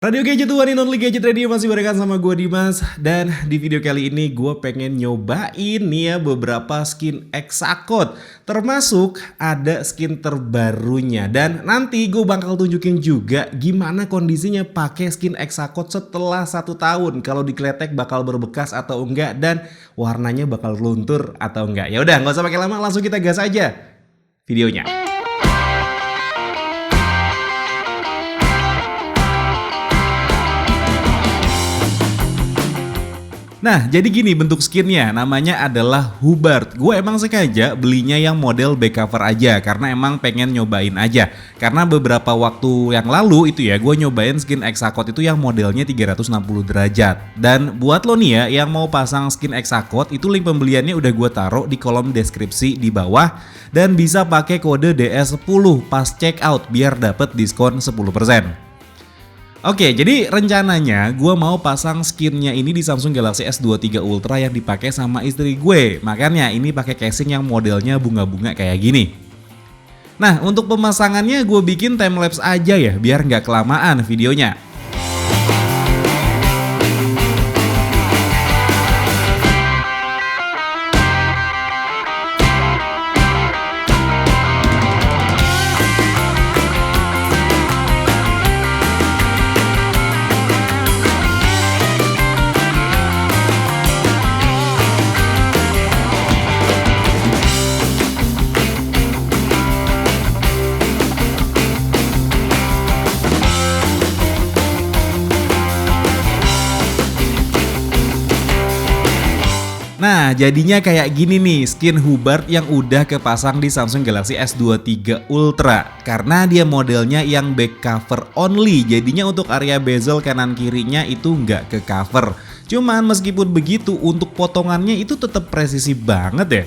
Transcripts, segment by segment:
Radio Gadget One and Only Gadget Radio masih barengan sama gue Dimas. Dan di video kali ini gue pengen nyobain nih ya beberapa skin Exacode. Termasuk ada skin terbarunya. Dan nanti gue bakal tunjukin juga gimana kondisinya pakai skin Exacode setelah 1 tahun. Kalau dikletek bakal berbekas atau enggak, dan warnanya bakal luntur atau enggak. Ya udah, nggak usah pakai lama, langsung kita gas aja videonya. Nah, jadi gini bentuk skinnya, namanya adalah Hubbard. Gue emang sengaja belinya yang model back cover aja, karena emang pengen nyobain aja. Karena beberapa waktu yang lalu itu ya, gue nyobain skin Exacode itu yang modelnya 360 derajat. Dan buat lo nih ya, yang mau pasang skin Exacode, itu link pembeliannya udah gue taruh di kolom deskripsi di bawah. Dan bisa pakai kode DS10 pas check out biar dapet diskon 10%. Oke, jadi rencananya gue mau pasang skinnya ini di Samsung Galaxy S23 Ultra yang dipakai sama istri gue. Makanya ini pakai casing yang modelnya bunga-bunga kayak gini. Nah, untuk pemasangannya gue bikin timelapse aja ya, biar nggak kelamaan videonya. Nah, jadinya kayak gini nih skin Hubbard yang udah kepasang di Samsung Galaxy S23 Ultra. Karena dia modelnya yang back cover only, jadinya untuk area bezel kanan kirinya itu nggak ke cover. Cuman meskipun begitu, untuk potongannya itu tetap presisi banget ya.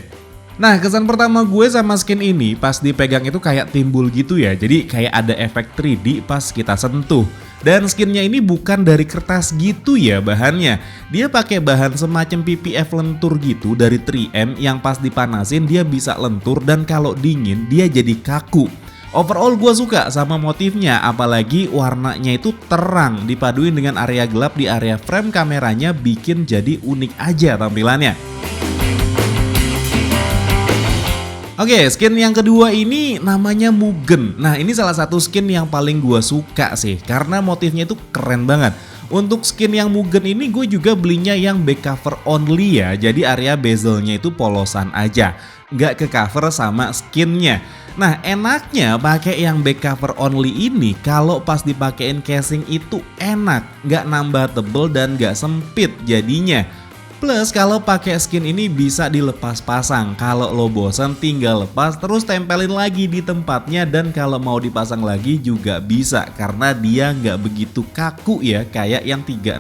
Nah, kesan pertama gue sama skin ini pas dipegang itu kayak timbul gitu ya. Jadi kayak ada efek 3D pas kita sentuh. Dan skinnya ini bukan dari kertas gitu ya bahannya. Dia pakai bahan semacam PPF lentur gitu dari 3M yang pas dipanasin dia bisa lentur, dan kalau dingin dia jadi kaku. Overall gue suka sama motifnya, apalagi warnanya itu terang dipaduin dengan area gelap di area frame kameranya, bikin jadi unik aja tampilannya. Oke, skin yang kedua ini namanya Mugen. Nah, ini salah satu skin yang paling gue suka sih, karena motifnya itu keren banget. Untuk skin yang Mugen ini gue juga belinya yang back cover only ya, jadi area bezelnya itu polosan aja, nggak ke cover sama skinnya. Nah, enaknya pakai yang back cover only ini kalau pas dipakein casing itu enak, nggak nambah tebel dan nggak sempit jadinya. Plus kalau pakai skin ini bisa dilepas pasang, kalau lo bosan tinggal lepas terus tempelin lagi di tempatnya, dan kalau mau dipasang lagi juga bisa karena dia nggak begitu kaku ya kayak yang 360.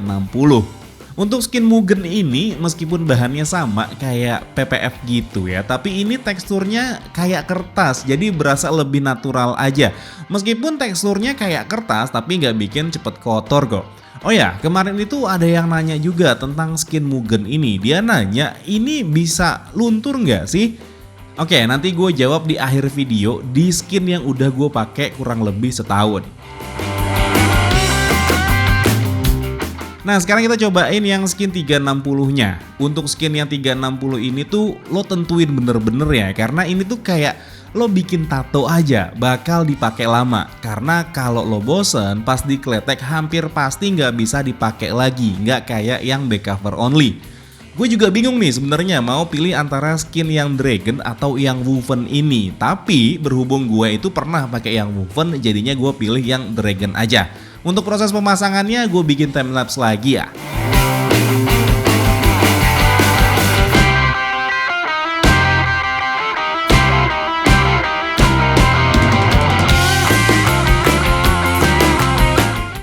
Untuk skin Mugen ini meskipun bahannya sama kayak PPF gitu ya, tapi ini teksturnya kayak kertas, jadi berasa lebih natural aja. Meskipun teksturnya kayak kertas tapi nggak bikin cepet kotor kok. Oh ya, kemarin itu ada yang nanya juga tentang skin Mugen ini. Dia nanya, ini bisa luntur nggak sih? Oke, nanti gue jawab di akhir video di skin yang udah gue pakai kurang lebih setahun. Nah, sekarang kita cobain yang skin 360-nya. Untuk skin yang 360 ini tuh lo tentuin bener-bener ya, karena ini tuh kayak lo bikin tato aja, bakal dipakai lama. Karena kalau lo bosen pas dikletek hampir pasti nggak bisa dipakai lagi, nggak kayak yang back cover only. Gue juga bingung nih sebenarnya mau pilih antara skin yang Dragon atau yang Woven ini. Tapi berhubung gue itu pernah pakai yang Woven, jadinya gue pilih yang Dragon aja. Untuk proses pemasangannya gue bikin timelapse lagi ya.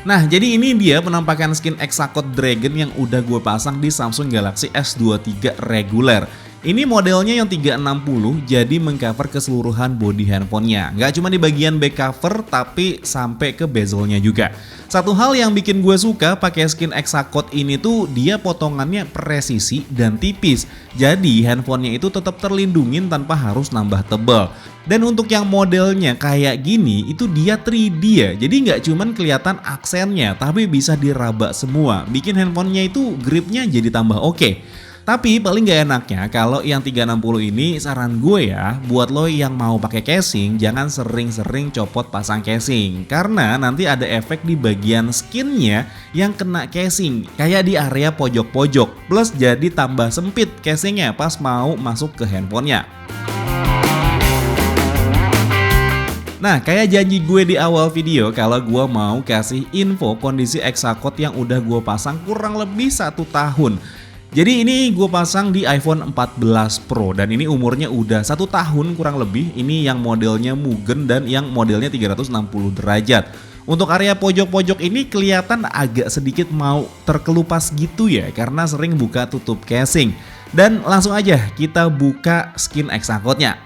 Nah, jadi ini dia penampakan skin Exacode Dragon yang udah gue pasang di Samsung Galaxy S23 reguler. Ini modelnya yang 360, jadi mengcover keseluruhan body handphonenya. Nggak cuma di bagian back cover, tapi sampai ke bezelnya juga. Satu hal yang bikin gue suka pakai skin Exacode ini tuh dia potongannya presisi dan tipis. Jadi handphonenya itu tetap terlindungin tanpa harus nambah tebal. Dan untuk yang modelnya kayak gini itu dia 3D ya. Jadi nggak cuman kelihatan aksennya tapi bisa diraba semua. Bikin handphonenya itu gripnya jadi tambah oke. Tapi paling gak enaknya kalau yang 360 ini saran gue ya, buat lo yang mau pakai casing jangan sering-sering copot pasang casing. Karena nanti ada efek di bagian skinnya yang kena casing, kayak di area pojok-pojok. Plus jadi tambah sempit casingnya pas mau masuk ke handphonenya. Nah, kayak janji gue di awal video kalau gue mau kasih info kondisi Exacode yang udah gue pasang kurang lebih 1 tahun. Jadi ini gue pasang di iPhone 14 Pro dan ini umurnya udah 1 tahun kurang lebih. Ini yang modelnya Mugen dan yang modelnya 360 derajat. Untuk area pojok-pojok ini kelihatan agak sedikit mau terkelupas gitu ya karena sering buka tutup casing. Dan langsung aja kita buka skin Exacode-nya.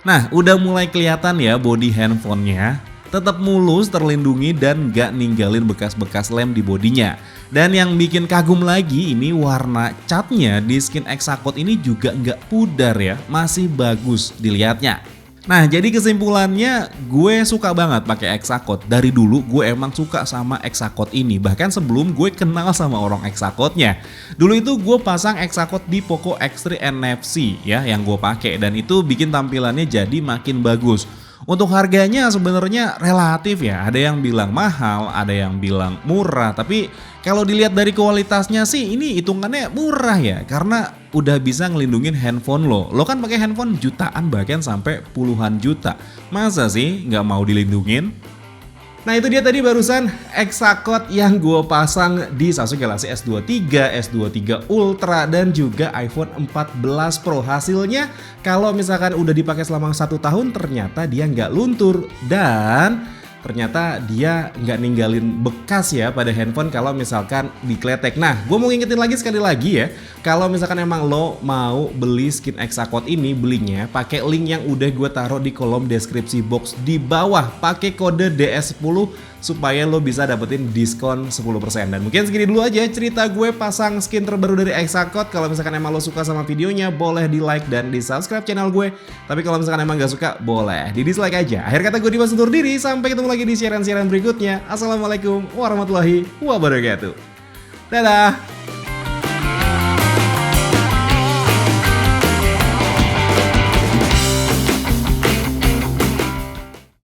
Nah, udah mulai kelihatan ya body handphonenya. Tetap mulus, terlindungi dan gak ninggalin bekas-bekas lem di bodinya. Dan yang bikin kagum lagi ini warna catnya di skin Exacode ini juga gak pudar ya, masih bagus dilihatnya. Nah, jadi kesimpulannya gue suka banget pakai Exacode. Dari dulu gue emang suka sama Exacode ini, bahkan sebelum gue kenal sama orang Exacode-nya. Dulu itu gue pasang Exacode di Poco X3 NFC ya yang gue pakai dan itu bikin tampilannya jadi makin bagus. Untuk harganya sebenarnya relatif ya, ada yang bilang mahal, ada yang bilang murah, tapi kalau dilihat dari kualitasnya sih ini hitungannya murah ya, karena udah bisa ngelindungin handphone lo. Lo kan pakai handphone jutaan bahkan sampai puluhan juta, masa sih nggak mau dilindungin? Nah itu dia tadi barusan Exacode yang gue pasang di Samsung Galaxy S23, S23 Ultra dan juga iPhone 14 Pro. Hasilnya kalau misalkan udah dipakai selama 1 tahun ternyata dia nggak luntur dan ternyata dia nggak ninggalin bekas ya pada handphone kalau misalkan dikletek. Nah, gue mau ngingetin lagi sekali lagi ya, kalau misalkan emang lo mau beli skin Exacode ini, belinya pakai link yang udah gue taruh di kolom deskripsi box di bawah, pakai kode DS10 supaya lo bisa dapetin diskon 10%. Dan mungkin segini dulu aja cerita gue pasang skin terbaru dari Exacode. Kalau misalkan emang lo suka sama videonya, boleh di like dan di subscribe channel gue. Tapi kalau misalkan emang gak suka, boleh di dislike aja. Akhir kata gue Dimas undur diri, sampai ketemu lagi di siaran-siaran berikutnya. Assalamualaikum warahmatullahi wabarakatuh. Dadah.